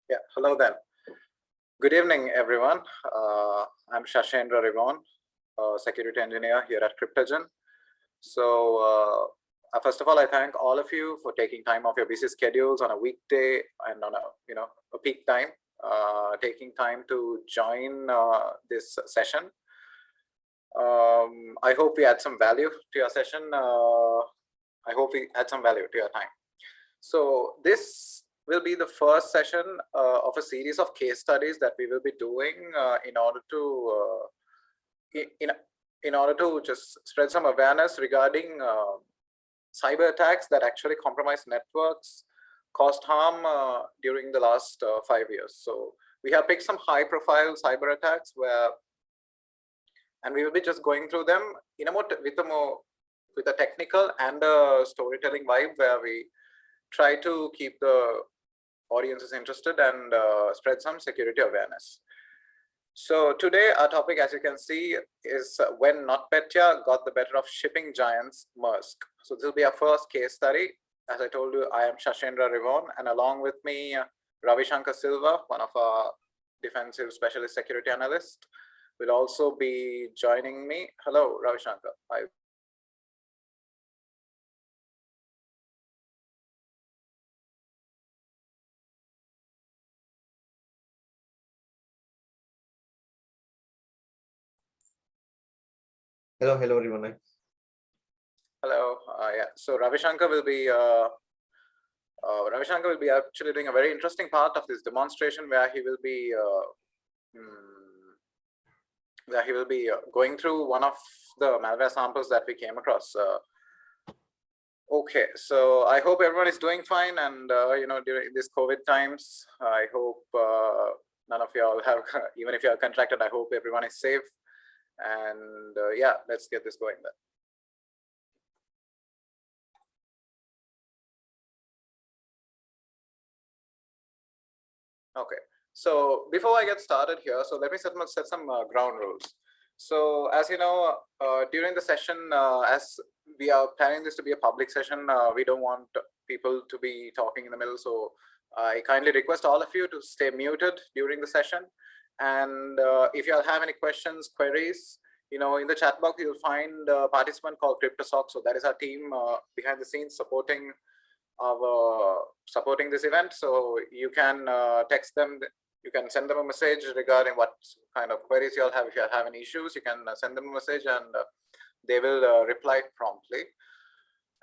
Yeah, hello then. Good evening, everyone. I'm Shashendra Rivon, security engineer here at CryptoGen. So, first of all, I thank all of you for taking time off your busy schedules on a weekday and on a peak time, taking time to join this session. I hope we add some value to your session. I hope we add some value to your time. So this will be the first session of a series of case studies that we will be doing in order to just spread some awareness regarding cyber attacks that actually compromise networks, caused harm during the last 5 years. So we have picked some high-profile cyber attacks and we will be just going through them in a with a technical and a storytelling vibe, where we try to keep the audiences interested and spread some security awareness. So today our topic, as you can see, is when NotPetya got the better of shipping giants Maersk. So this will be our first case study. As I told you, I am Shashendra Rivon, and along with me, Ravi Shankar Silva, one of our defensive specialist security analysts, will also be joining me. Hello, Ravi Shankar. Hi. Hello, everyone. Hello. Yeah. So Ravi Shankar will be actually doing a very interesting part of this demonstration, where he will be going through one of the malware samples that we came across. Okay, so I hope everyone is doing fine, and during these COVID times, I hope none of y'all have, even if you are contracted, I hope everyone is safe. And yeah, let's get this going then. Okay, so before I get started here, so let me set some ground rules. So as you know, during the session, as we are planning this to be a public session, we don't want people to be talking in the middle. So I kindly request all of you to stay muted during the session. And if you all have any questions, queries, in the chat box, you'll find a participant called CryptoSoc. So that is our team behind the scenes supporting this event. So you can text them. You can send them a message regarding what kind of queries you all have. If you have any issues, you can send them a message, and they will reply promptly.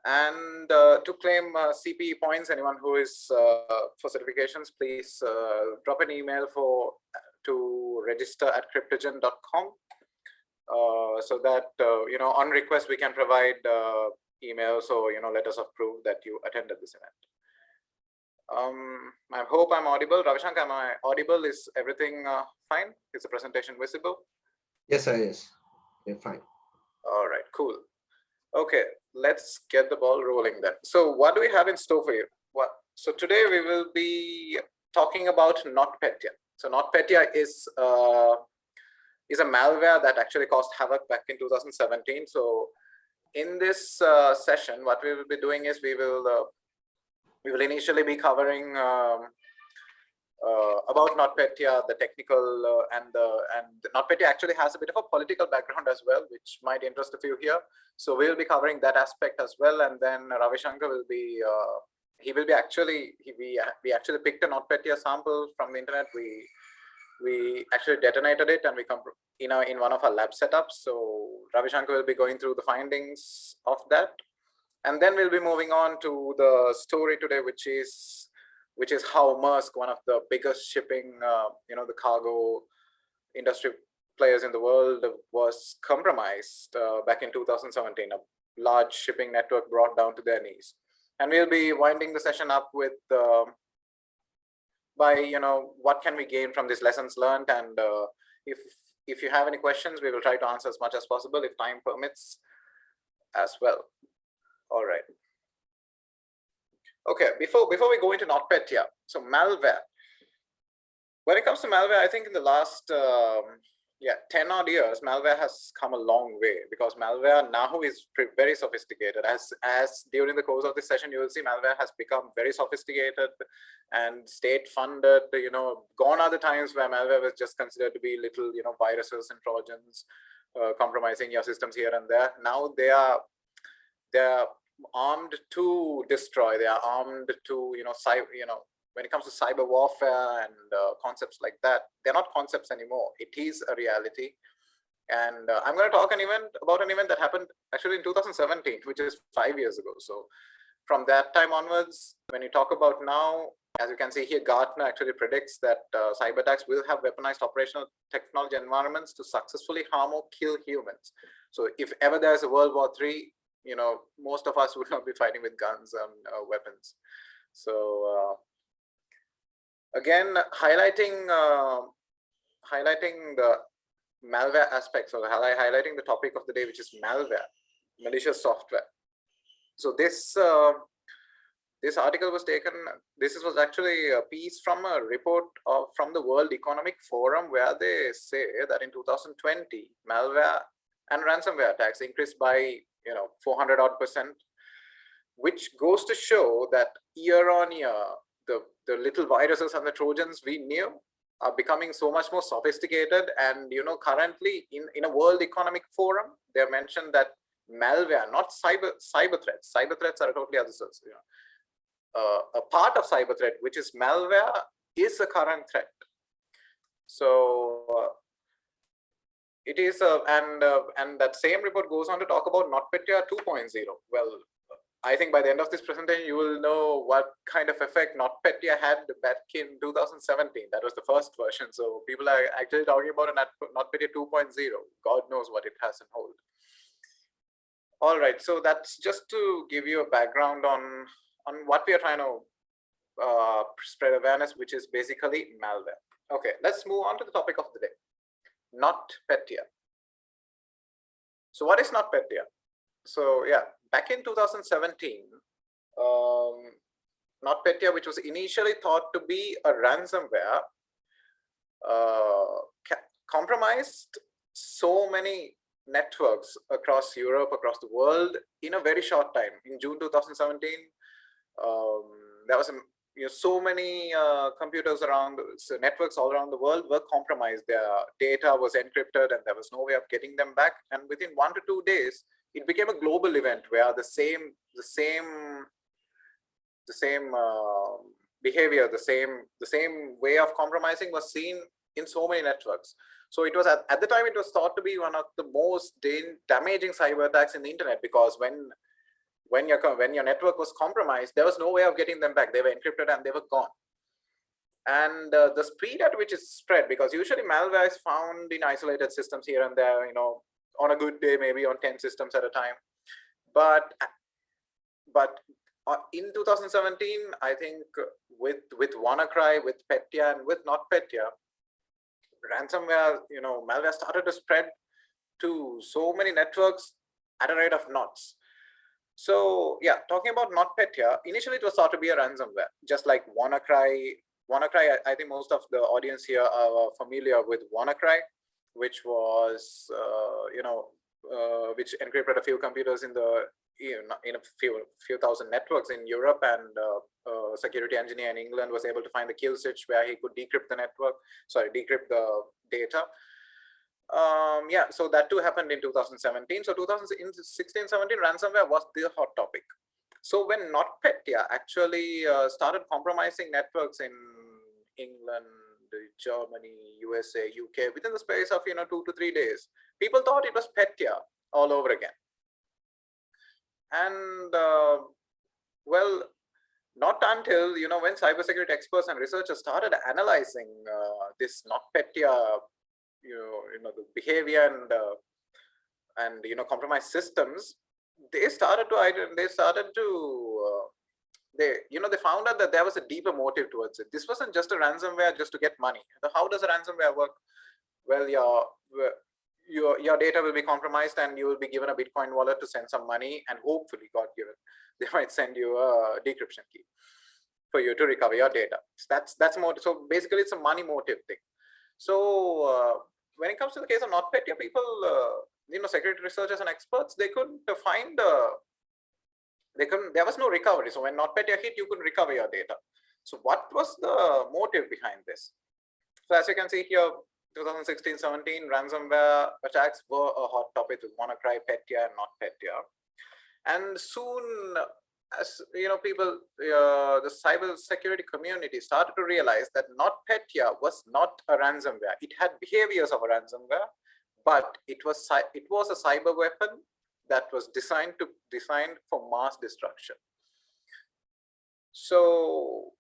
And to claim CPE points, anyone who is for certifications, please drop an email to register at CryptoGen.com, so that on request we can provide email, so letters of proof that you attended this event. I hope I'm audible. Ravi Shankar, am I audible? Is everything fine? Is the presentation visible? Yes, sir. Yes, you're fine. All right, cool. Okay, let's get the ball rolling then. So what do we have in store for you? So today we will be talking about NotPetya. So NotPetya is a malware that actually caused havoc back in 2017. So in this session, what we will be doing is we will initially be covering about NotPetya, the technical and NotPetya actually has a bit of a political background as well, which might interest a few here. So we'll be covering that aspect as well, and then Ravi Shankar will be we actually picked a NotPetya sample from the internet. We actually detonated it, and we come in one of our lab setups. So Ravi Shankar will be going through the findings of that, and then we'll be moving on to the story today, which is how Maersk, one of the biggest shipping, the cargo industry players in the world, was compromised back in 2017. A large shipping network brought down to their knees, and we'll be winding the session up with what can we gain from these lessons learned, and if you have any questions, we will try to answer as much as possible if time permits as well. All right. Okay, before we go into NotPetya, so malware. When it comes to malware, I think in the last 10 odd years, malware has come a long way, because malware now is very sophisticated. As during the course of this session, you will see malware has become very sophisticated and state funded. Gone are the times where malware was just considered to be little, viruses and trojans compromising your systems here and there. Now they're armed to destroy. They are armed to, when it comes to cyber warfare and concepts like that, they're not concepts anymore. It is a reality. And I'm going to talk about an event that happened actually in 2017, which is 5 years ago. So from that time onwards, when you talk about now, as you can see here, Gartner actually predicts that cyber attacks will have weaponized operational technology environments to successfully harm or kill humans. So if ever there's a World War III, most of us will not be fighting with guns and weapons. So again, highlighting the malware aspects, or highlighting the topic of the day, which is malware, malicious software. So this article was taken. This was actually a piece from a report from the World Economic Forum, where they say that in 2020, malware and ransomware attacks increased by 400 odd %, which goes to show that year on year, the little viruses and the trojans we knew are becoming so much more sophisticated. And currently in a World Economic Forum, they mentioned that malware, not cyber threats. Cyber threats are a totally other source. A part of cyber threat, which is malware, is a current threat. So it is, and that same report goes on to talk about NotPetya 2.0. Well, I think by the end of this presentation, you will know what kind of effect NotPetya had back in 2017. That was the first version. So people are actually talking about a NotPetya 2.0. God knows what it has in hold. All right, so that's just to give you a background on what we are trying to spread awareness, which is basically malware. Okay, let's move on to the topic of the day. NotPetya. So what is NotPetya? So yeah, back in 2017, NotPetya, which was initially thought to be a ransomware, compromised so many networks across Europe, across the world in a very short time. In June 2017, there was so many computers around, so networks all around the world were compromised. Their data was encrypted and there was no way of getting them back. And within 1 to 2 days, it became a global event where the same behavior, the same way of compromising was seen in so many networks. So it was at the time, it was thought to be one of the most damaging cyber attacks in the internet, because when your network was compromised, there was no way of getting them back. They were encrypted and they were gone. And the speed at which it spread, because usually malware is found in isolated systems here and there, on a good day, maybe on 10 systems at a time. But in 2017, I think with WannaCry, with Petya, and with NotPetya, ransomware, malware started to spread to so many networks at a rate of knots. So yeah, talking about NotPetya, initially it was thought to be a ransomware, just like WannaCry. WannaCry, I think most of the audience here are familiar with WannaCry, which was, which encrypted a few computers in a few thousand networks in Europe, and a security engineer in England was able to find the kill switch where he could decrypt decrypt the data. Yeah, so that too happened in 2017. So 2016-17, ransomware was the hot topic. So when NotPetya actually started compromising networks in England, Germany, USA, UK, within the space of 2 to 3 days, people thought it was Petya all over again. And well, not until when cybersecurity experts and researchers started analyzing this NotPetya, the behavior and compromised systems, they found out that there was a deeper motive towards it. This wasn't just a ransomware just to get money. So how does a ransomware work? Well, your data will be compromised and you will be given a Bitcoin wallet to send some money, and hopefully, God given, they might send you a decryption key for you to recover your data. So that's more. So basically, it's a money motive thing. So when it comes to the case of NotPetya, people, security researchers and experts, they couldn't find, there was no recovery. So when NotPetya hit, you couldn't recover your data. So what was the motive behind this? So as you can see here, 2016-17 ransomware attacks were a hot topic with WannaCry, Petya, and NotPetya. And soon, as people, the cyber security community started to realize that NotPetya was not a ransomware. It had behaviors of a ransomware, but it was a cyber weapon that was designed for mass destruction. So,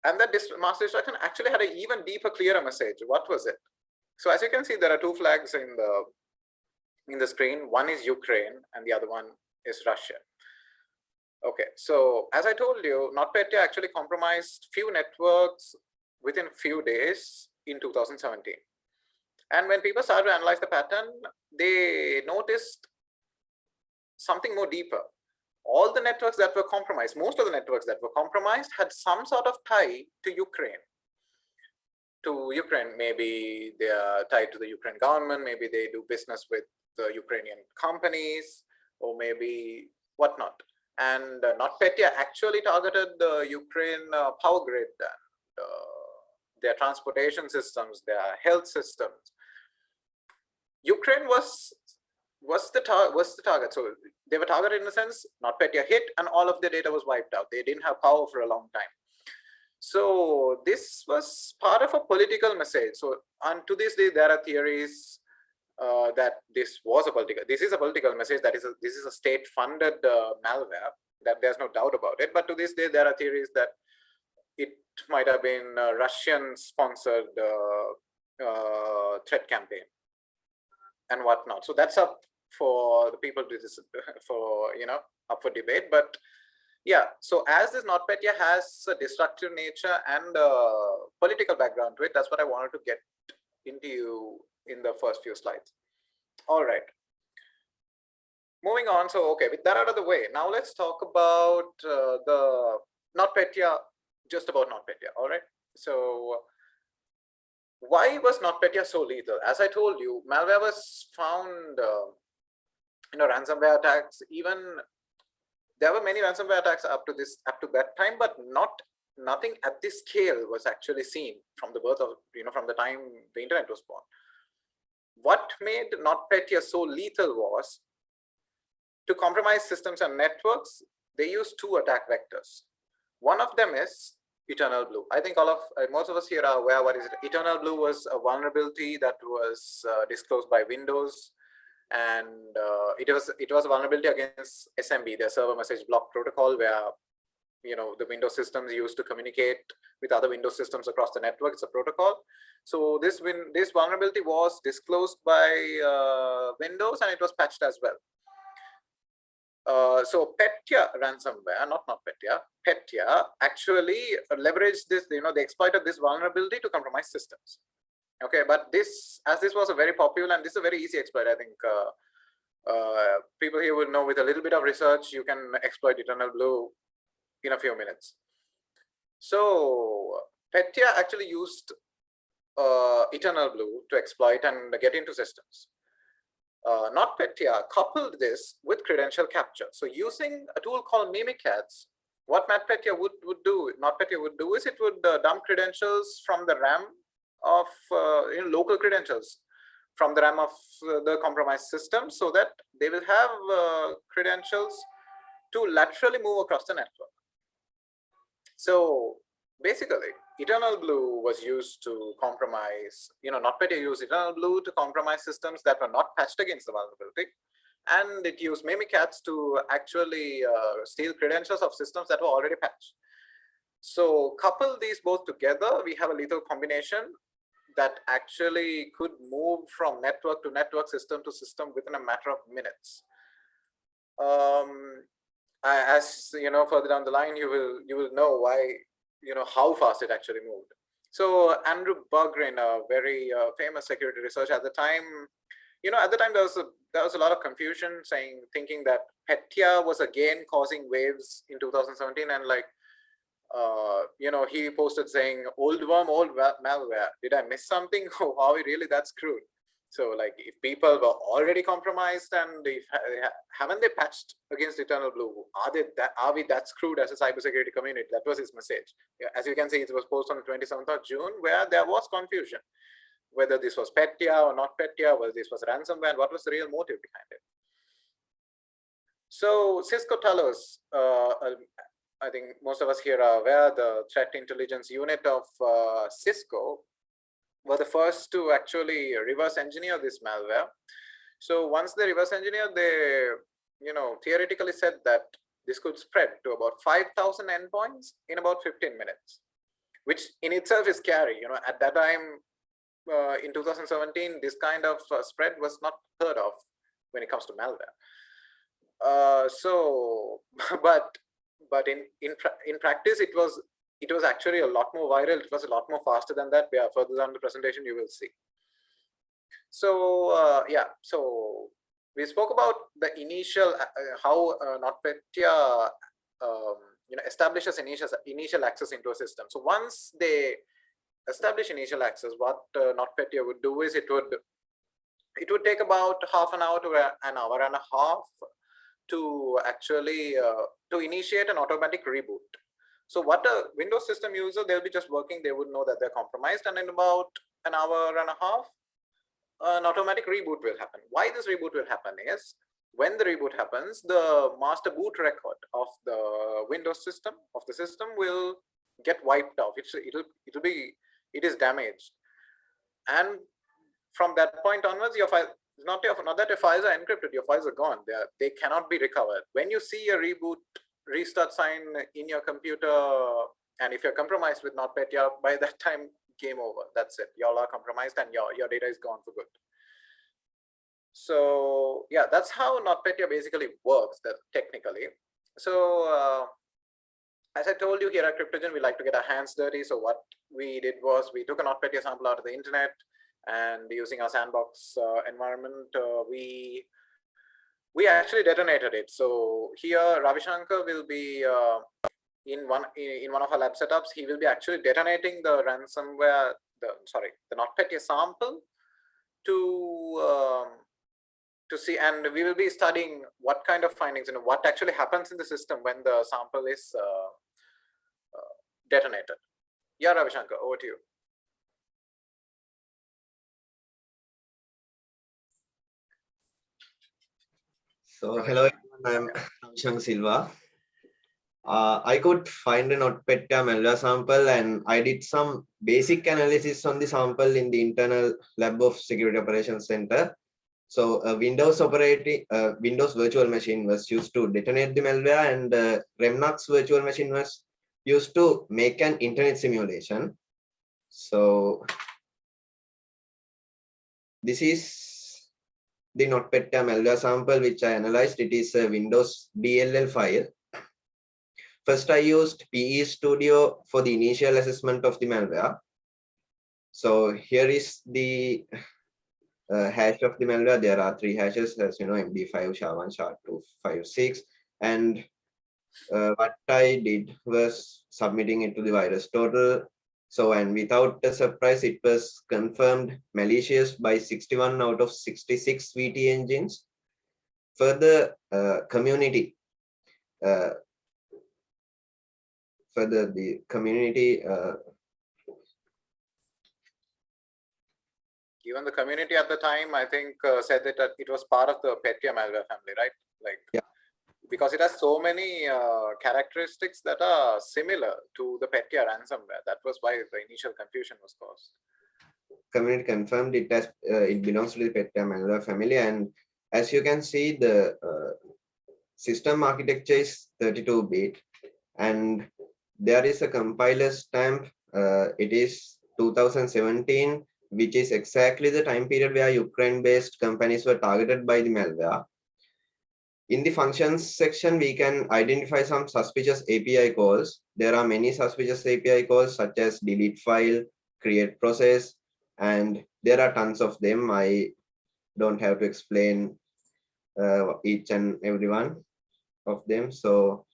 and that mass destruction actually had an even deeper, clearer message. What was it? So as you can see, there are two flags in the screen. One is Ukraine and the other one is Russia. Okay, so as I told you, NotPetya actually compromised few networks within few days in 2017. And when people started to analyze the pattern, they noticed something more deeper. All the networks that were compromised, most of the networks that were compromised had some sort of tie to Ukraine. Maybe they are tied to the Ukraine government, maybe they do business with the Ukrainian companies, or maybe whatnot. And NotPetya actually targeted the Ukraine power grid and their transportation systems, their health systems. Ukraine was the target. So they were targeted in a sense. NotPetya hit, and all of the data was wiped out. They didn't have power for a long time. So this was part of a political message. So, and to this day, there are theories that this is a political message. This is a state-funded malware. That there's no doubt about it. But to this day, there are theories that it might have been a Russian-sponsored threat campaign and whatnot. So that's up for the people up for debate. But yeah, so as this NotPetya has a destructive nature and a political background to it, that's what I wanted to get into you in the first few slides. All right. Moving on. So, okay, with that out of the way, now let's talk about the NotPetya, just about NotPetya. All right. So, why was NotPetya so lethal? As I told you, malware was found, ransomware attacks. Even there were many ransomware attacks up to that time, but nothing at this scale was actually seen from the birth of, from the time the internet was born. What made NotPetya so lethal was to compromise systems and networks. They used two attack vectors. One of them is Eternal Blue. I think most of us here are aware what is it. Eternal Blue was a vulnerability that was disclosed by Windows, and it was a vulnerability against SMB, the server message block protocol, where the Windows systems used to communicate with other Windows systems across the network. It's a protocol. So this vulnerability was disclosed by Windows, and it was patched as well. So Petya ransomware, not NotPetya, Petya actually leveraged this, they exploited this vulnerability to compromise systems. Okay, but as this was a very popular, and this is a very easy exploit, I think people here would know with a little bit of research, you can exploit Eternal Blue in a few minutes. So Petya actually used Eternal Blue to exploit and get into systems. NotPetya coupled this with credential capture. So using a tool called Mimikatz, what NotPetya would do is it would dump credentials from the RAM of local credentials from the RAM of the compromised system, so that they will have credentials to laterally move across the network. So basically, Eternal Blue was used to compromise, NotPetya used Eternal Blue to compromise systems that were not patched against the vulnerability. And it used Mimikatz to actually steal credentials of systems that were already patched. So couple these both together, we have a lethal combination that actually could move from network to network, system to system within a matter of minutes. As further down the line, you will know why, how fast it actually moved. So Andrew Berggren, a very famous security researcher at the time, at the time there was a lot of confusion, thinking that Petya was again causing waves in 2017, and he posted saying, old worm, old malware. Did I miss something? Oh, are we really that screwed? So like if people were already compromised and if haven't they patched against Eternal Blue, are we that screwed as a cybersecurity community? That was his message. Yeah, as you can see, it was posted on the 27th of June where there was confusion whether this was Petya or not Petya, whether this was ransomware, and what was the real motive behind it. So Cisco Talos, I think most of us here are aware, the threat intelligence unit of Cisco were the first to actually reverse engineer this malware. So once they reverse engineered, they, theoretically said that this could spread to about 5,000 endpoints in about 15 minutes, which in itself is scary. At that time, in 2017, this kind of spread was not heard of when it comes to malware. But in practice, it was actually a lot more viral. It was a lot more faster than that. Yeah, further down the presentation, you will see. So so we spoke about the initial how NotPetya establishes initial access into a system. So once they establish initial access, what NotPetya would do is it would take about half an hour to an hour and a half to actually to initiate an automatic reboot. So what a Windows system user, they'll be just working, they would know that they're compromised, and in about an hour and a half, an automatic reboot will happen. Why this reboot will happen is, when the reboot happens, the master boot record of the Windows system, will get wiped off. It is damaged. And from that point onwards, your file, not that your files are encrypted, your files are gone. They cannot be recovered. When you see a reboot restart sign in your computer, and if you're compromised with NotPetya, by that time, game over. That's it. You all are compromised and your data is gone for good. So yeah, that's how NotPetya basically works, technically. So as I told you, here at CryptoGen, we like to get our hands dirty. So what we did was we took a NotPetya sample out of the internet, and using our sandbox environment, we actually detonated it. So here, Ravi Shankar will be in one of our lab setups. He will be actually detonating the ransomware, the NotPetya sample to see, and we will be studying what kind of findings, what actually happens in the system when the sample is detonated. Yeah, Ravi Shankar, over to you. So hello everyone, I'm Ramshang Silva. I could find a NotPetya malware sample, and I did some basic analysis on the sample in the internal lab of Security Operations Center. So a Windows virtual machine was used to detonate the malware, and Remnux virtual machine was used to make an internet simulation. So this is the NotPetya malware sample which I analyzed. It is a Windows DLL file. First, I used PE Studio for the initial assessment of the malware. So here is the hash of the malware. There are 3 hashes, as you know, MD5, SHA-1, SHA-2, 5, 6. And what I did was submitting it to the virus total. So, and without a surprise, it was confirmed malicious by 61 out of 66 VT engines. Further, the community even the community at the time, I think, said that it was part of the Petya malware family, right? Like, yeah, because it has so many characteristics that are similar to the Petya ransomware. That was why the initial confusion was caused. Community confirmed it as it belongs to the Petya malware family, and as you can see, the system architecture is 32-bit, and there is a compiler stamp. It is 2017, which is exactly the time period where Ukraine-based companies were targeted by the malware. In the functions section, we can identify some suspicious API calls. There are many suspicious API calls, such as delete file, create process, and there are tons of them. I don't have to explain each and every one of them. So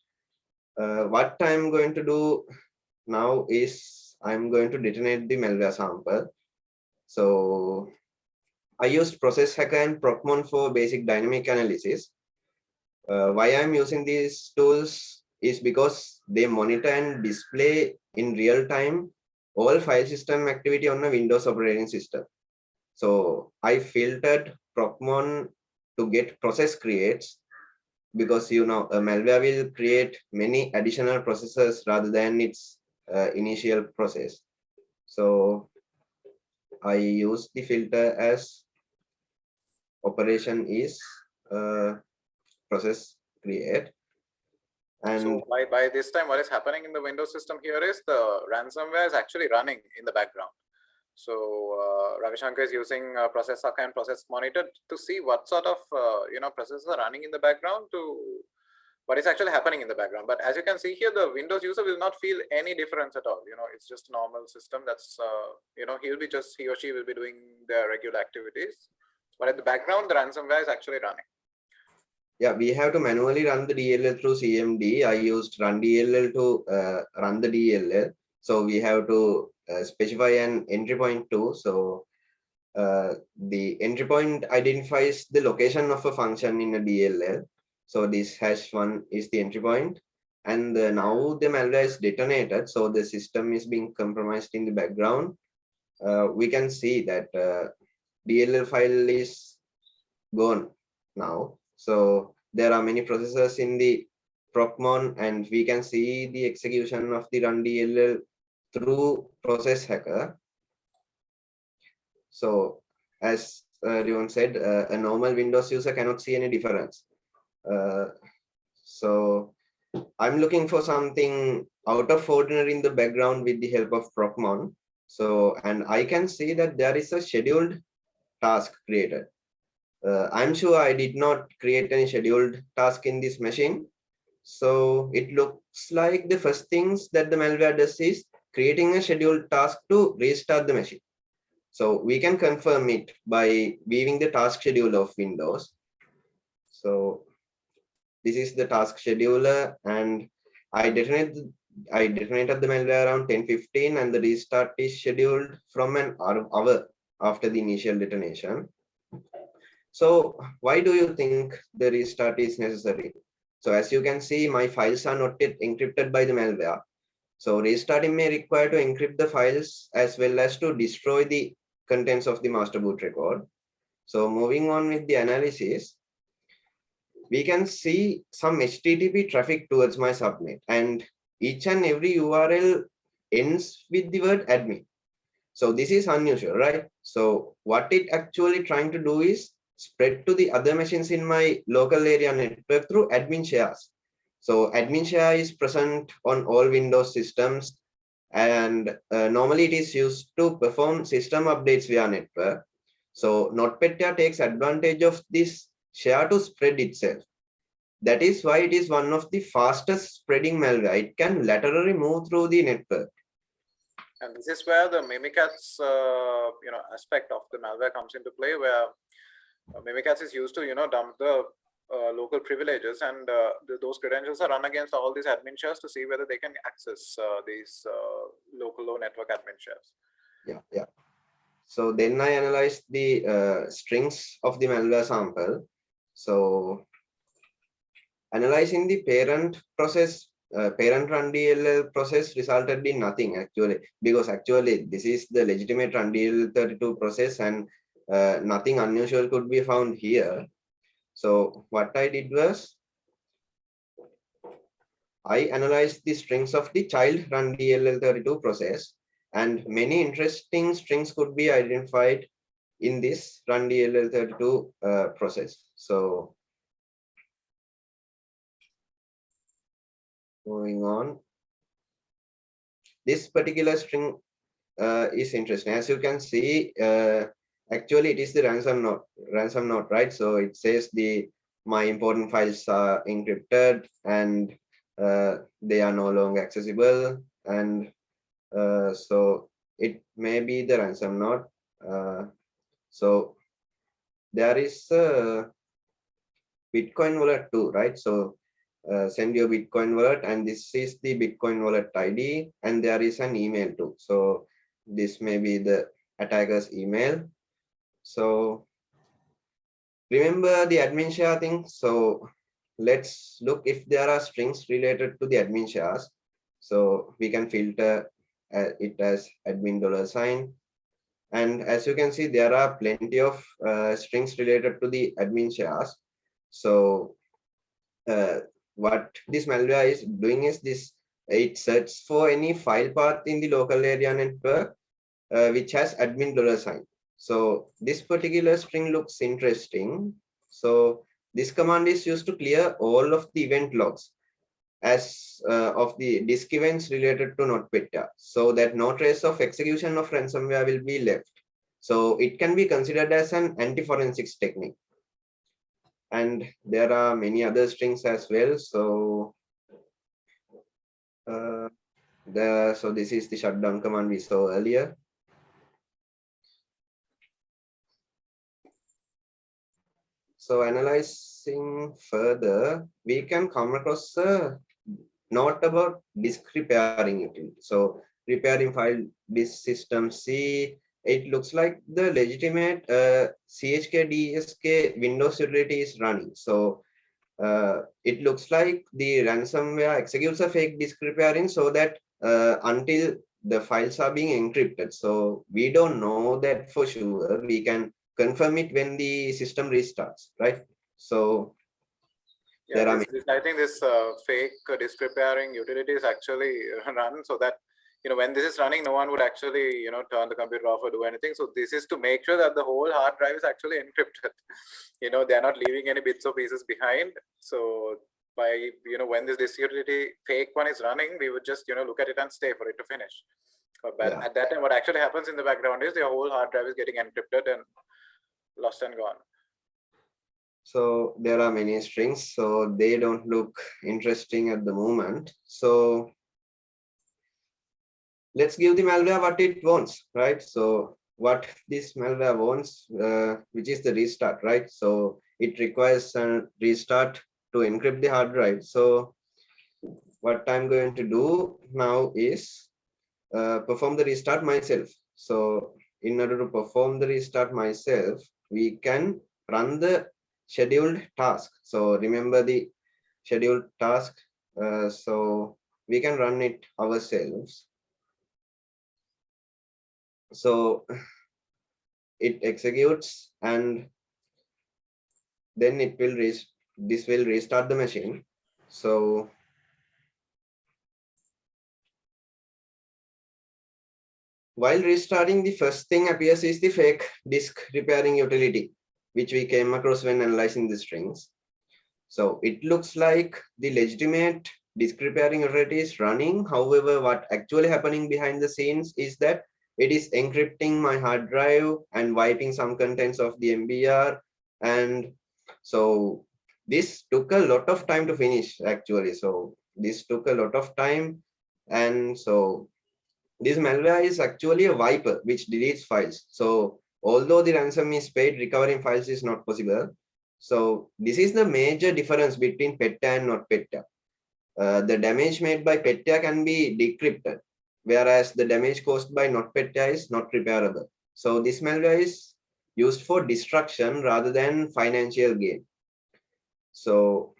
what I'm going to do now is I'm going to detonate the malware sample. So I used Process Hacker and Procmon for basic dynamic analysis. Why I'm using these tools is because they monitor and display in real time all file system activity on a Windows operating system. So I filtered Procmon to get process creates, because a malware will create many additional processes rather than its initial process. So I use the filter as operation is process create. And so by this time, what is happening in the Windows system here is the ransomware is actually running in the background. So Ravi Shankar is using Process Hacker and Process Monitor to see what sort of processes are running in the background to what is actually happening in the background. But as you can see here, the Windows user will not feel any difference at all. It's just a normal system. That's he or she will be doing their regular activities. But in the background, the ransomware is actually running. Yeah, we have to manually run the DLL through CMD. I used run DLL to run the DLL. So we have to specify an entry point too. So the entry point identifies the location of a function in a DLL. So this #1 is the entry point. And now the malware is detonated. So the system is being compromised in the background. We can see that DLL file is gone now. So there are many processes in the Procmon, and we can see the execution of the run DLL through Process Hacker. So as Rion said, a normal Windows user cannot see any difference. So I'm looking for something out of ordinary in the background with the help of Procmon. So, and I can see that there is a scheduled task created. I'm sure I did not create any scheduled task in this machine. So it looks like the first things that the malware does is creating a scheduled task to restart the machine. So we can confirm it by viewing the task schedule of Windows. So this is the task scheduler, and I detonated the malware around 10:15, and the restart is scheduled from an hour after the initial detonation. So why do you think the restart is necessary? So as you can see, my files are not yet encrypted by the malware. So restarting may require to encrypt the files as well as to destroy the contents of the master boot record. So moving on with the analysis, we can see some HTTP traffic towards my subnet, and each and every URL ends with the word admin. So this is unusual, right? So what it actually trying to do is spread to the other machines in my local area network through admin shares. So admin share is present on all Windows systems, and normally it is used to perform system updates via network. So NotPetya takes advantage of this share to spread itself. That is why it is one of the fastest spreading malware. It can laterally move through the network. And this is where the Mimikatz aspect of the malware comes into play, where Mimikatz is used to dump the local privileges, and those credentials are run against all these admin shares to see whether they can access these local low network admin shares. Yeah. So then I analyzed the strings of the malware sample. So analyzing the parent process, parent run DLL process resulted in nothing actually, because actually this is the legitimate run DLL32 process, and nothing unusual could be found here. So what I did was I analyzed the strings of the child run DLL32 process, and many interesting strings could be identified in this run DLL32 process. So moving on, this particular string is interesting. As you can see, actually it is the ransom note, right? So it says my important files are encrypted, and they are no longer accessible, and so it may be the ransom note. So there is a Bitcoin wallet too, right? So send your Bitcoin wallet, and this is the Bitcoin wallet ID, and there is an email too. So this may be the attacker's email. So remember the admin share thing. So let's look if there are strings related to the admin shares. So we can filter it as admin $. And as you can see, there are plenty of strings related to the admin shares. So what this malware is doing is this: it searches for any file path in the local area network which has admin $. So this particular string looks interesting. So this command is used to clear all of the event logs as of the disk events related to NotPetya, so that no trace of execution of ransomware will be left. So it can be considered as an anti-forensics technique. And there are many other strings as well. So so this is the shutdown command we saw earlier. So analyzing further, we can come across a note about disk repairing utility. So repairing file disk system C, it looks like the legitimate CHK DSK Windows utility is running. So it looks like the ransomware executes a fake disk repairing so that until the files are being encrypted. So we don't know that for sure. We can confirm it when the system restarts, right? So yeah, I think this fake disk repairing utility is actually run so that, when this is running, no one would actually, turn the computer off or do anything. So this is to make sure that the whole hard drive is actually encrypted. They're not leaving any bits or pieces behind. So by, when this disk utility fake one is running, we would just, look at it and stay for it to finish. But at that time, what actually happens in the background is the whole hard drive is getting encrypted and lost and gone. So there are many strings, so they don't look interesting at the moment. So let's give the malware what it wants, right? So what this malware wants, which is the restart, right? So it requires a restart to encrypt the hard drive. So what I'm going to do now is perform the restart myself. So in order to perform the restart myself, we can run the scheduled task. So remember the scheduled task. So we can run it ourselves. So it executes, and then this will restart the machine. So while restarting, the first thing appears is the fake disk repairing utility, which we came across when analyzing the strings. So it looks like the legitimate disk repairing utility is running. However, what actually happening behind the scenes is that it is encrypting my hard drive and wiping some contents of the MBR. And so this took a lot of time to finish actually. So this took a lot of time. And so this malware is actually a wiper which deletes files. So although the ransom is paid, recovering files is not possible. So this is the major difference between Petya and NotPetya. The damage made by Petya can be decrypted, whereas the damage caused by NotPetya is not repairable. So this malware is used for destruction rather than financial gain. So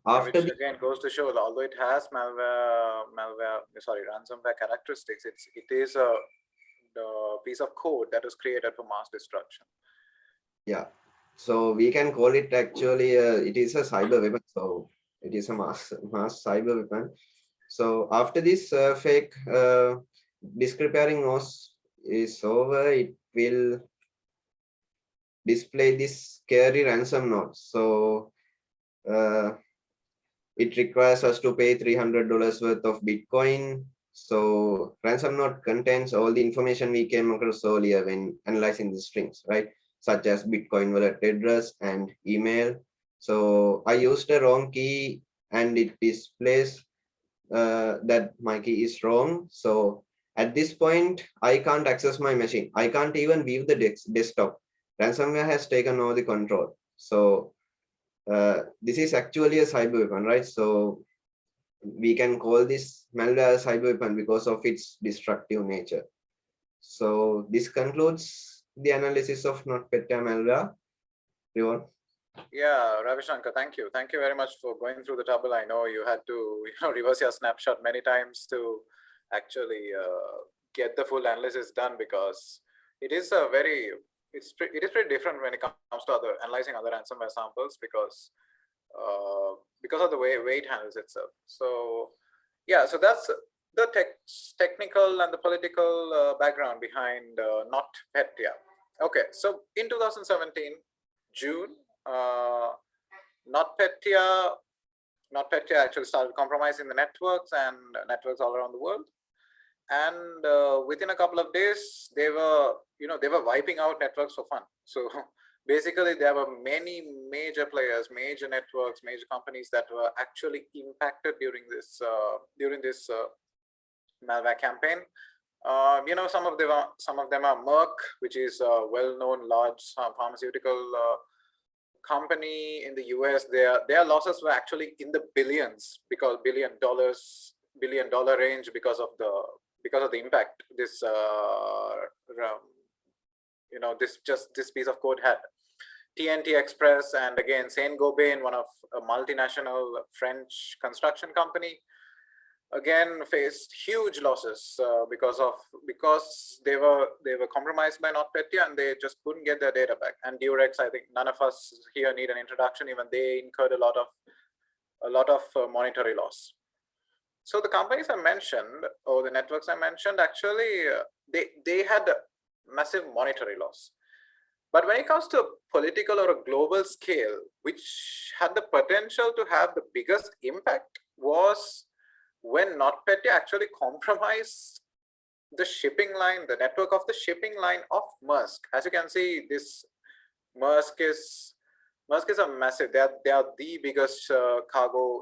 after which again goes to show, although it has ransomware characteristics, it is a piece of code that was created for mass destruction. Yeah, so we can call it actually it is a cyber weapon. So it is a mass cyber weapon. So after this fake disk repairing is over, it will display this scary ransom note. So it requires us to pay $300 worth of Bitcoin. So ransom note contains all the information we came across earlier when analyzing the strings, right? Such as Bitcoin wallet address and email. So I used a wrong key and it displays that my key is wrong. So at this point, I can't access my machine. I can't even view the desktop. Ransomware has taken over the control. So this is actually a cyber weapon, right? So we can call this malware a cyber weapon because of its destructive nature. So this concludes the analysis of NotPetya malware. Riwan? Yeah, Ravi Shankar, thank you. Thank you very much for going through the trouble. I know you had to, reverse your snapshot many times to actually get the full analysis done, because it is a very, it is pretty different when it comes to analyzing other ransomware samples, because of the way it handles itself. So yeah, so that's the technical and the political background behind NotPetya. Okay, so in 2017 June, NotPetya actually started compromising the networks all around the world. And within a couple of days, they were wiping out networks for fun. So basically, there were many major players, major networks, major companies that were actually impacted during this malware campaign. Some of them are Merck, which is a well-known large pharmaceutical company in the US. Their losses were actually in the billions, because billion dollar range, because of the impact this this piece of code had. TNT Express, and again Saint-Gobain, one of a multinational French construction company, again faced huge losses because they were compromised by NotPetya, and they just couldn't get their data back. And Durex, I think none of us here need an introduction. Even they incurred a lot of monetary loss. So the companies I mentioned, or the networks I mentioned, actually they had a massive monetary loss. But when it comes to a political or a global scale, which had the potential to have the biggest impact, was when NotPetya actually compromised the shipping line, the network of the shipping line of Maersk. As you can see, this Maersk is a massive. They are the biggest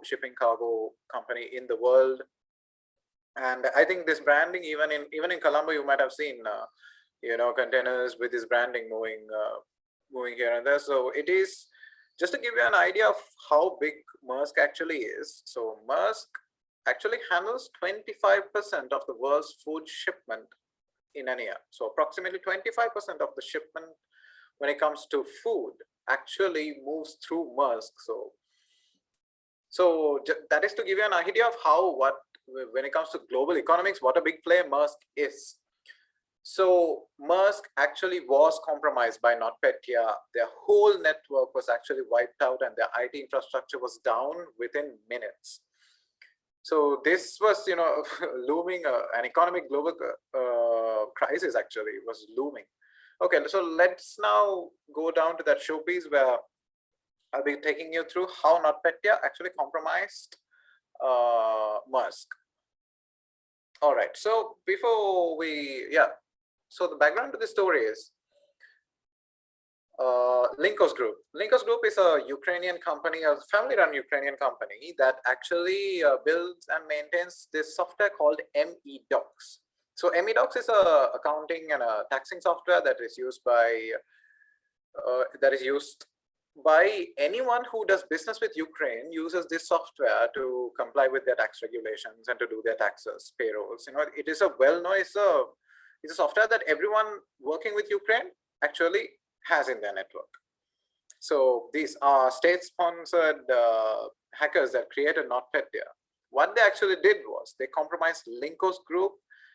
shipping cargo company in the world. And I think this branding, even in Colombo, you might have seen containers with this branding moving here and there. So it is just to give you an idea of how big Maersk actually is. So Maersk actually handles 25% of the world's food shipment in an year. So approximately 25% of the shipment when it comes to food actually moves through Maersk. So that is to give you an idea of when it comes to global economics, what a big player Maersk is. So Maersk actually was compromised by NotPetya. Their whole network was actually wiped out, and their IT infrastructure was down within minutes. So this was, looming, an economic global crisis actually was looming. Okay, so let's now go down to that showpiece where I'll be taking you through how NotPetya actually compromised Maersk. All right, so so the background to the story is Linkos Group. Linkos Group is a Ukrainian company, a family-run Ukrainian company that actually builds and maintains this software called MEDocs. So MEDocs is a accounting and a taxing software that is used by anyone who does business with Ukraine. Uses this software to comply with their tax regulations and to do their taxes, payrolls. It is it's a software that everyone working with Ukraine actually has in their network. So these are state-sponsored hackers that created NotPetya. What they actually did was they compromised Linkos Group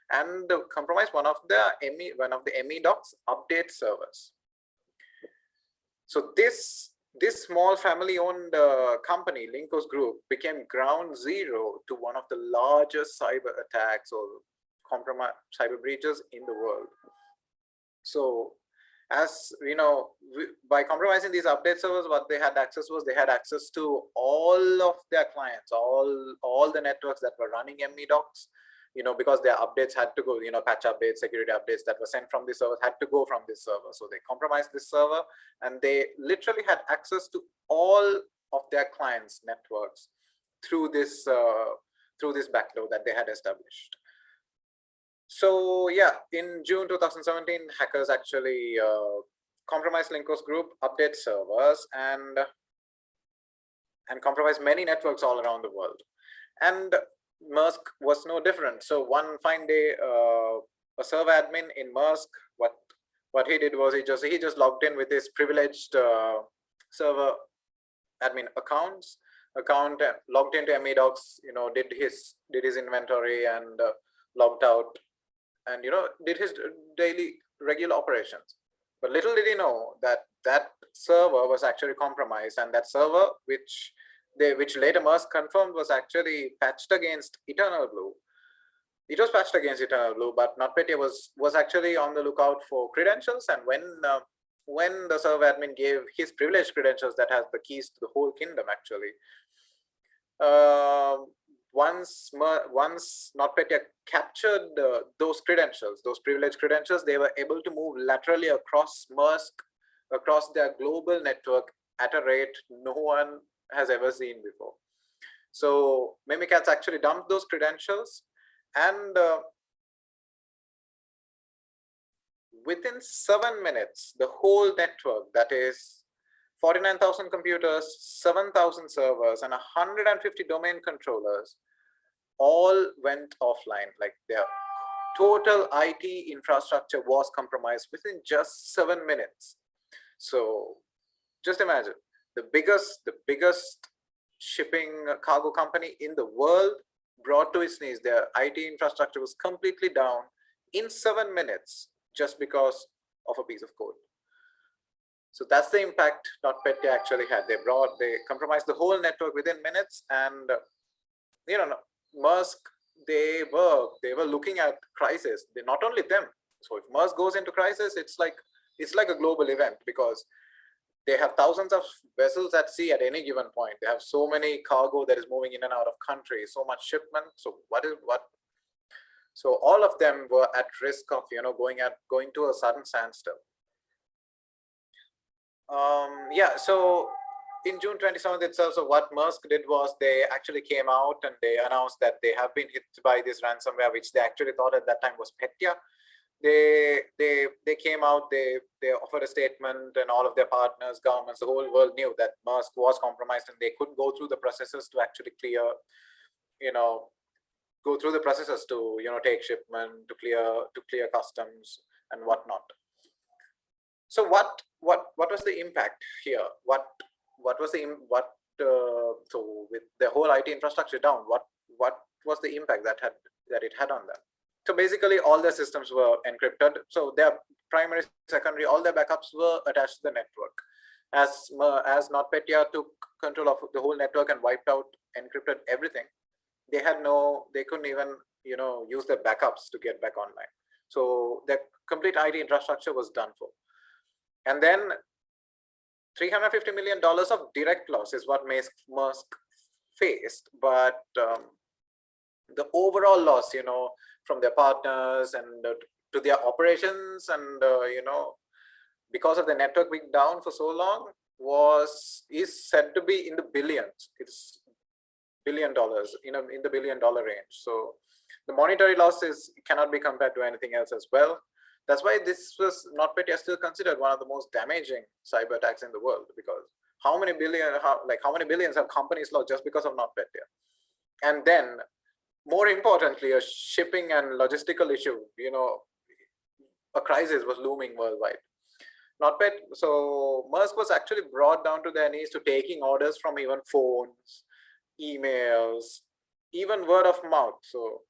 and compromised one of the MEDocs update servers. So this small family-owned company, Linkos Group, became ground zero to one of the largest cyber attacks or cyber breaches in the world. So, as by compromising these update servers, what they had access to all of their clients, all the networks that were running MEDocs. Because their updates had to go, patch updates, security updates that were sent from this server had to go from this server. So they compromised this server, and they literally had access to all of their clients' networks through this backdoor that they had established. So yeah, in June 2017, hackers actually compromised Linkos Group update servers, and and compromised many networks all around the world. And Maersk was no different. So one fine day, a server admin in Maersk, what he did was he just logged in with his privileged server admin account, logged into MEDocs, did his inventory and logged out, and did his daily regular operations. But little did he know that that server was actually compromised, and that server, which later Maersk confirmed was actually patched against Eternal Blue. It was patched against Eternal Blue, but NotPetya was actually on the lookout for credentials. And when the server admin gave his privileged credentials that has the keys to the whole kingdom, actually, once NotPetya captured those credentials, those privileged credentials, they were able to move laterally across Maersk, across their global network at a rate no one has ever seen before. So Mimikatz actually dumped those credentials, and within 7 minutes, the whole network, that is 49,000 computers, 7,000 servers, and 150 domain controllers, all went offline. Like their total IT infrastructure was compromised within just 7 minutes. So just imagine, the biggest shipping cargo company in the world brought to its knees. Their IT infrastructure was completely down in 7 minutes just because of a piece of code. So that's the impact NotPetya actually had. They compromised the whole network within minutes, and Maersk, they were looking at crisis. Not only them. So if Maersk goes into crisis, it's like a global event, because they have thousands of vessels at sea at any given point. They have so many cargo that is moving in and out of country, so much shipment. So so all of them were at risk of going to a sudden standstill. So in June 27th itself, so what Maersk did was they actually came out and they announced that they have been hit by this ransomware, which they actually thought at that time was Petya. They came out, they offered a statement, and all of their partners, governments, the whole world knew that Maersk was compromised, and they couldn't go through the processes to actually clear, go through the processes to take shipment, to clear customs and whatnot. So what was the impact here? So with the whole IT infrastructure down, what was the impact that it had on them? So basically, all their systems were encrypted. So their primary, secondary, all their backups were attached to the network. As NotPetya took control of the whole network and wiped out, encrypted everything, they couldn't even use their backups to get back online. So their complete IT infrastructure was done for. And then $350 million of direct loss is what Maersk faced, but the overall loss, from their partners and to their operations, and because of the network being down for so long, is said to be in the billions. It's $1 billion, in the $1 billion range. So the monetary loss cannot be compared to anything else as well. That's why this was NotPetya still considered one of the most damaging cyber attacks in the world, because how many billions have companies lost just because of NotPetya? And then, more importantly, a shipping and logistical issue, a crisis was looming worldwide. So Maersk was actually brought down to their knees to taking orders from even phones, emails, even word of mouth. So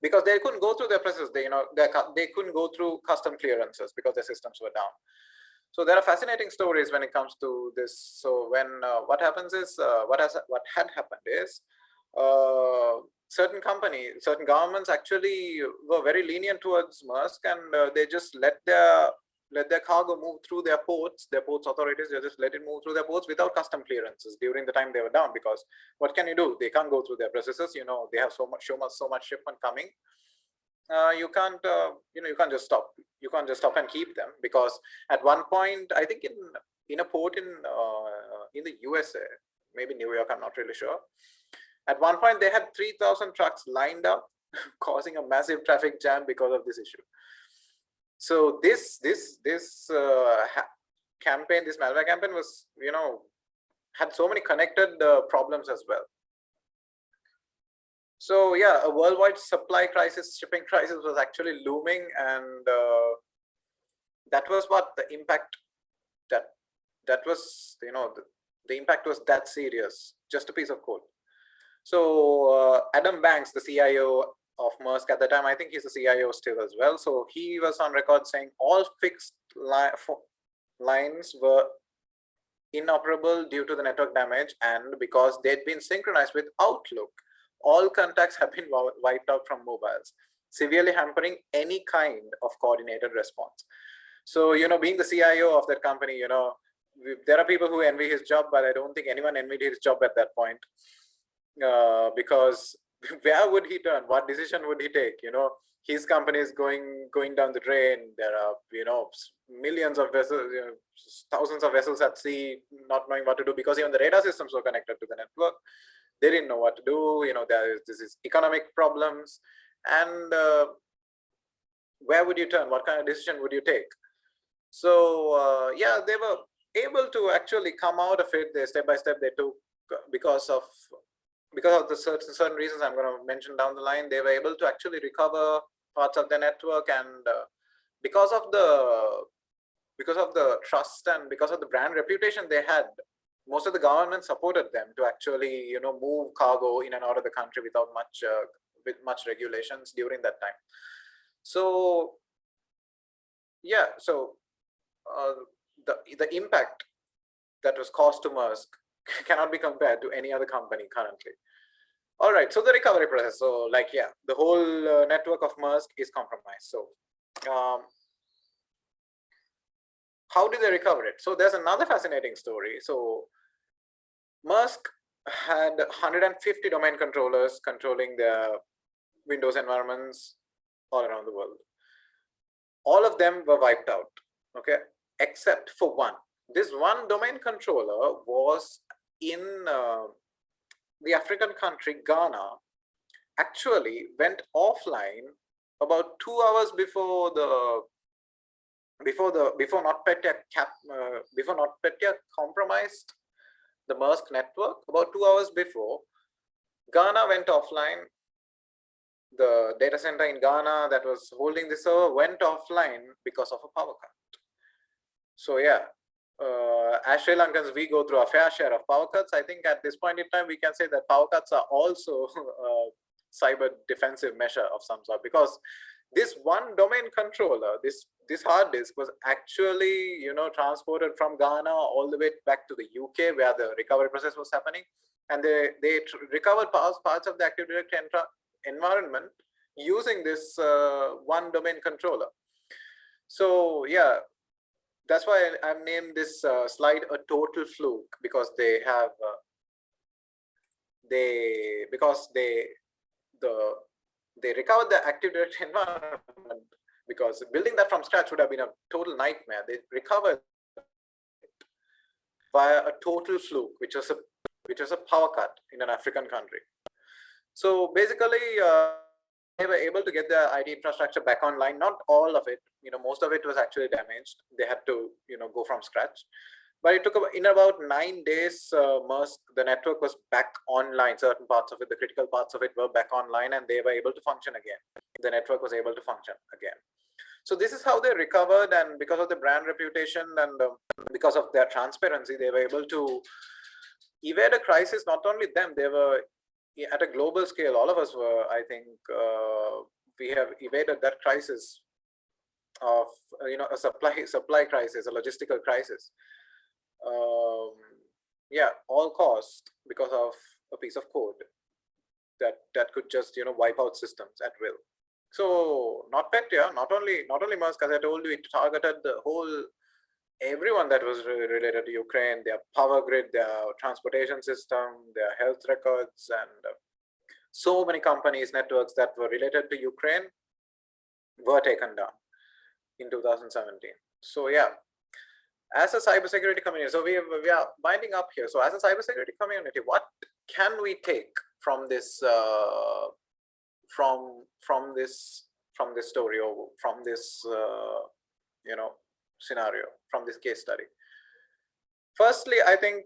because they couldn't go through their processes, they couldn't go through custom clearances because their systems were down. So there are fascinating stories when it comes to this. So when what happens is what had happened is certain governments actually were very lenient towards Maersk, and they just let their cargo move through their ports. Their ports authorities, they just let it move through their ports without custom clearances during the time they were down, because what can you do? They can't go through their processes. They have so much shipment coming. You can't just stop. You can't just stop and keep them, because at one point, I think in a port in the USA, maybe New York, I'm not really sure. At one point, they had 3,000 trucks lined up, causing a massive traffic jam because of this issue. So this campaign, this malware campaign was, had so many connected problems as well. So yeah, a worldwide supply crisis, shipping crisis was actually looming, and that was what the impact that was, the impact was that serious. Just a piece of code. So Adam Banks, the CIO of Maersk at the time, I think he's the CIO still as well. So he was on record saying all fixed lines were inoperable due to the network damage, and because they'd been synchronized with Outlook, all contacts have been wiped out from mobiles, severely hampering any kind of coordinated response. So, being the CIO of that company, there are people who envy his job, but I don't think anyone envied his job at that point, because where would he turn? What decision would he take? His company is going down the drain. There are, millions of vessels, thousands of vessels at sea, not knowing what to do, because even the radar systems were connected to the network. They didn't know what to do. This is economic problems, and where would you turn? What kind of decision would you take? So yeah, they were able to actually come out of it. They step by step they took, because of the certain reasons I'm going to mention down the line. They were able to actually recover parts of the network, and because of the trust and because of the brand reputation they had, most of the government supported them to actually move cargo in and out of the country without much regulations during that time. So yeah, so the impact that was caused to Maersk cannot be compared to any other company currently. All right, so the recovery process. So the whole network of Maersk is compromised. So how did they recover it? So there's another fascinating story. So Maersk had 150 domain controllers controlling their Windows environments all around the world. All of them were wiped out, okay, except for one. This one domain controller was in the African country Ghana. Actually went offline about 2 hours before NotPetya compromised the Maersk network. About 2 hours before, Ghana went offline. The data center in Ghana that was holding the server went offline because of a power cut. So yeah, as Sri Lankans, we go through a fair share of power cuts. I think at this point in time, we can say that power cuts are also a cyber defensive measure of some sort, because this one domain controller, this hard disk was actually transported from Ghana all the way back to the UK, where the recovery process was happening, and they recovered parts of the Active Directory environment using this one domain controller. So yeah, that's why I've named this slide a total fluke, because they have they recovered the Active Directory environment, because building that from scratch would have been a total nightmare. They recovered via a total fluke, which was a power cut in an African country. So basically, they were able to get their IT infrastructure back online. Not all of it, most of it was actually damaged. They had to, go from scratch. But it took in about 9 days, the network was back online. Certain parts of it, the critical parts of it, were back online, and they were able to function again. The network was able to function again. So this is how they recovered, and because of the brand reputation and because of their transparency, they were able to evade a crisis. Not only them, they were at a global scale. All of us were, I think, we have evaded that crisis of a supply crisis, a logistical crisis. Yeah, all caused because of a piece of code that could just wipe out systems at will. So NotPetya, not only Maersk, as I told you, it targeted the whole everyone that was related to Ukraine, their power grid, their transportation system, their health records, and so many companies, networks that were related to Ukraine were taken down in 2017. So yeah, as a cybersecurity community, so we are winding up here. So as a cybersecurity community, what can we take from this from this story, or from this scenario, from this case study? Firstly, I think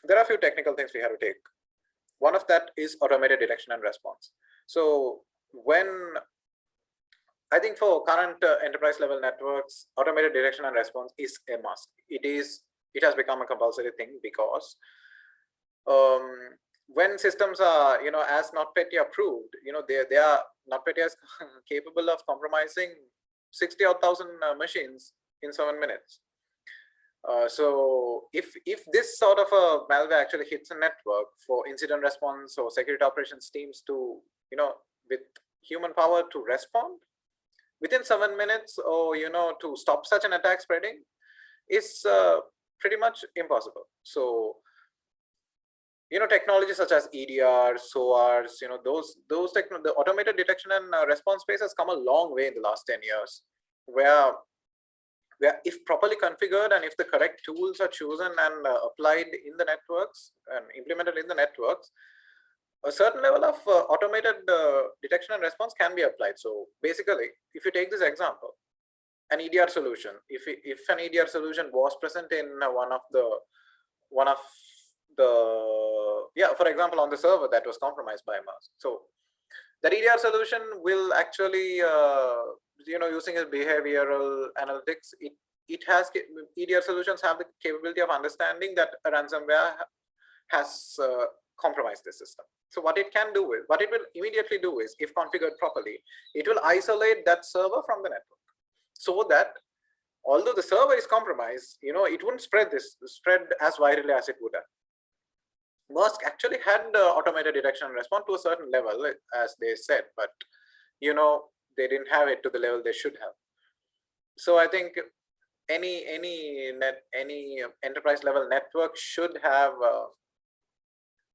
there are a few technical things we have to take. One of that is automated detection and response. So when I think for current enterprise level networks, automated detection and response is a must. It has become a compulsory thing because when systems are, as NotPetya approved, they are NotPetya is capable of compromising 60 or 1,000 machines in 7 minutes. So if this sort of a malware actually hits a network for incident response or security operations teams to, with human power to respond within 7 minutes, or to stop such an attack spreading, is pretty much impossible. So technologies such as EDR, SOARs, the automated detection and response space has come a long way in the last 10 years, where if properly configured and if the correct tools are chosen and applied in the networks and implemented in the networks, a certain level of automated detection and response can be applied. So basically, if you take this example, an EDR solution, if an EDR solution was present in one of the for example, on the server that was compromised by Maersk. So that EDR solution will actually, using its behavioral analytics, EDR solutions have the capability of understanding that a ransomware has compromised the system. So what it will immediately do is, if configured properly, it will isolate that server from the network, so that although the server is compromised, it wouldn't spread as virally as it would have. Maersk actually had automated detection and response to a certain level, as they said, but they didn't have it to the level they should have. So I think any enterprise level network should have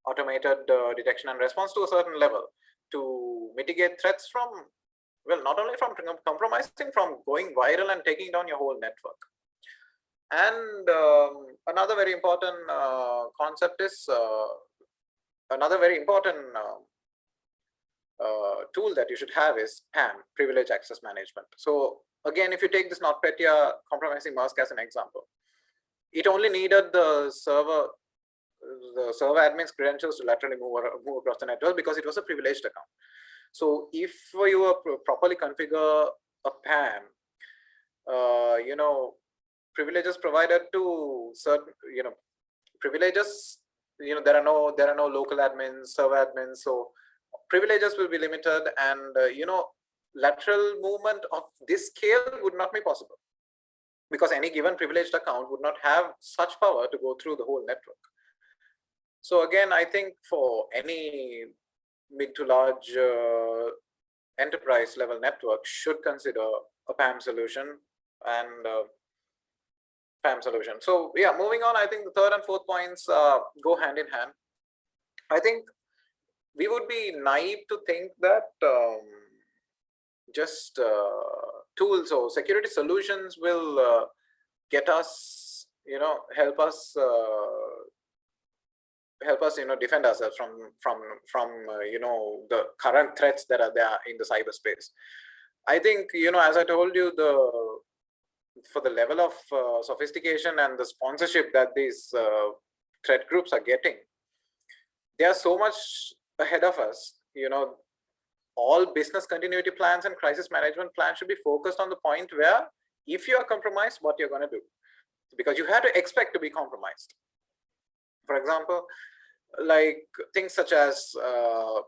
automated detection and response to a certain level to mitigate threats from, well, not only from compromising, from going viral and taking down your whole network. And another very important concept is another very important tool that you should have is PAM, Privilege Access Management. So again, if you take this NotPetya compromising Maersk as an example, it only needed the server admin's credentials to laterally move across the network because it was a privileged account. So if you properly configure a PAM, privileges provided to certain, privileges, there are no local admins, server admins, so privileges will be limited, and lateral movement of this scale would not be possible, because any given privileged account would not have such power to go through the whole network. So again, I think for any mid to large enterprise level network should consider a PAM solution and PAM solution. So yeah, moving on, I think the third and fourth points go hand in hand. I think we would be naive to think that just tools or security solutions will get us, help us defend ourselves from the current threats that are there in the cyberspace. I think, as I told you, for the level of sophistication and the sponsorship that these threat groups are getting, they are so much ahead of us. All business continuity plans and crisis management plans should be focused on the point where, if you are compromised, what you're going to do, because you have to expect to be compromised. For example, like things such as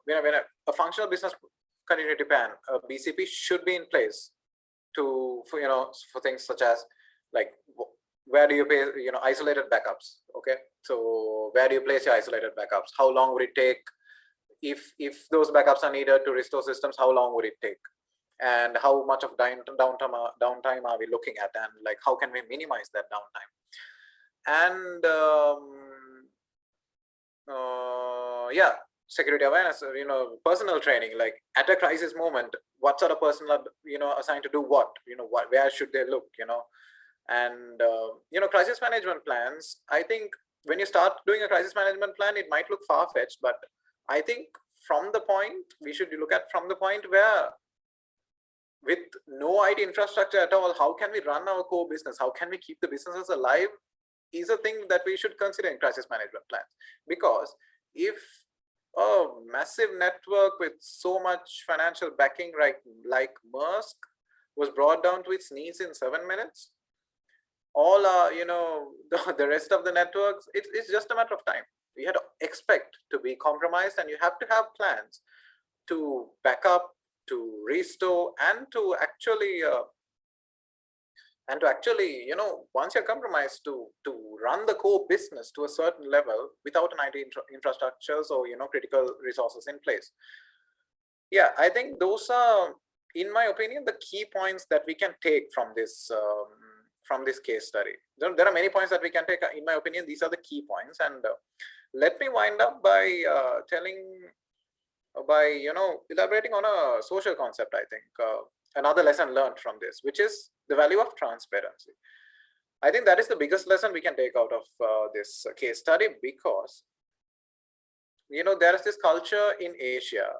when a functional business continuity plan, a BCP, should be in place for things such as, like, where do you pay isolated backups? Okay, so where do you place your isolated backups? How long would it take? If those backups are needed to restore systems, how long would it take? And how much of downtime are we looking at? And like, how can we minimize that downtime? And security awareness, personal training, like at a crisis moment, what sort of person are, assigned to do what, where should they look, and, crisis management plans. I think when you start doing a crisis management plan, it might look far-fetched, but I think we should look at from the point where, with no IT infrastructure at all, how can we run our core business? How can we keep the businesses alive is a thing that we should consider in crisis management plans. Because if a massive network with so much financial backing, right, like Maersk, was brought down to its knees in 7 minutes, all the rest of the networks, it's just a matter of time. We had to expect to be compromised, and you have to have plans to back up, to restore, and to actually once you're compromised, to run the core business to a certain level without an IT infrastructures or critical resources in place. Yeah, I think those are, in my opinion, the key points that we can take from this case study. There are many points that we can take. In my opinion, these are the key points. And let me wind up by elaborating on a social concept. I think another lesson learned from this, which is the value of transparency. I think that is the biggest lesson we can take out of this case study, because there is this culture in Asia.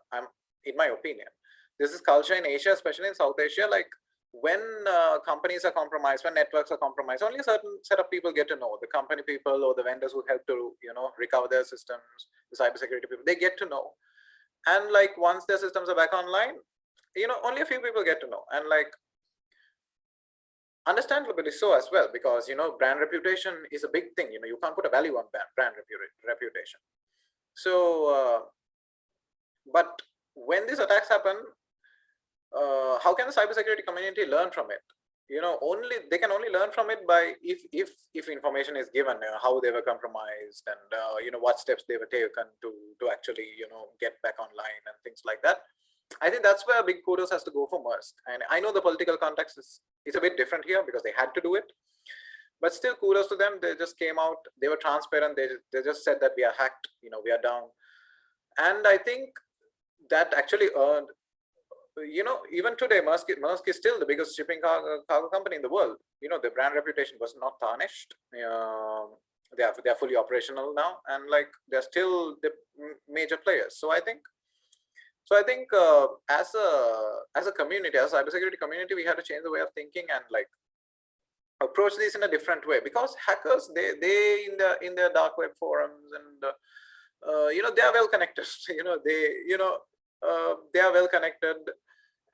In my opinion, this is culture in Asia, especially in South Asia, like when companies are compromised, when networks are compromised, only a certain set of people get to know. The company people or the vendors who help to recover their systems, the cybersecurity people, they get to know. And like once their systems are back online, only a few people get to know. And like understandably so as well, because brand reputation is a big thing. You can't put a value on brand reputation. So but when these attacks happen, how can the cybersecurity community learn from it? They can only learn from it by if information is given, how they were compromised, and what steps they were taken to actually get back online and things like that. I think that's where big kudos has to go for Maersk. And I know the political context is a bit different here because they had to do it, but still kudos to them. They just came out, they were transparent. They just said that we are hacked, we are down. And I think that actually earned, even today, Maersk is still the biggest shipping cargo company in the world. Their brand reputation was not tarnished. They are fully operational now, and like they're still the major players. So I think as a community, as a cybersecurity community, we had to change the way of thinking and like approach this in a different way, because hackers, they in their dark web forums, and they are well connected. They are well connected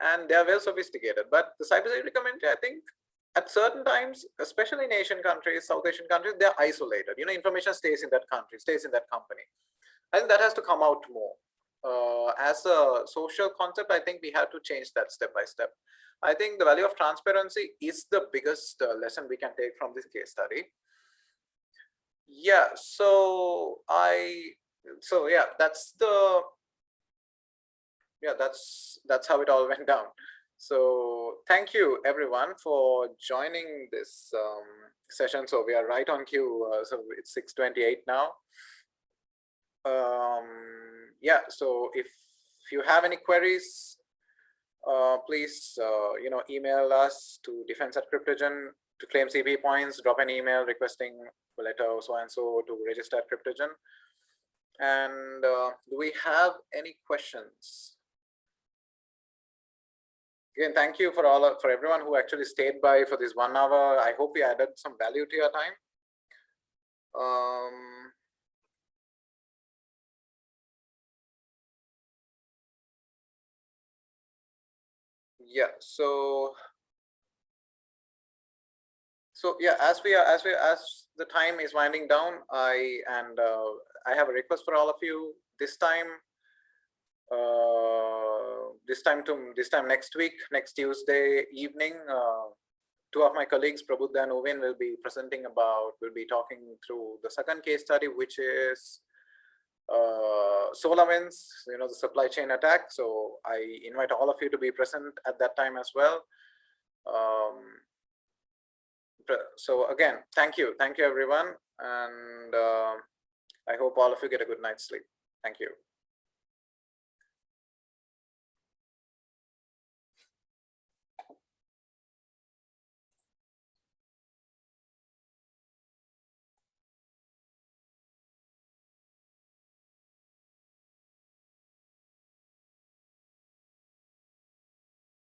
and they are well sophisticated. But the cybersecurity community, I think, at certain times, especially in Asian countries, South Asian countries, they are isolated. Information stays in that country, stays in that company. I think that has to come out more. As a social concept, I think we have to change that step by step. I think the value of transparency is the biggest lesson we can take from this case study. Yeah, so that's how it all went down. So thank you everyone for joining this session. So we are right on cue. So it's 6:28 now. Yeah, so if you have any queries, please email us to defense@CryptoGen to claim CP points. Drop an email requesting a letter so and so to register at CryptoGen. And do we have any questions? Again, thank you for everyone who actually stayed by for this 1 hour. I hope we added some value to your time. Yeah, so yeah, as the time is winding down, I have a request for all of you. This time next week, next Tuesday evening, two of my colleagues, Prabhuddha and Ovin, will be talking through the second case study, which is SolarWinds, the supply chain attack. So I invite all of you to be present at that time as well. So again, thank you everyone, and I hope all of you get a good night's sleep. Thank you.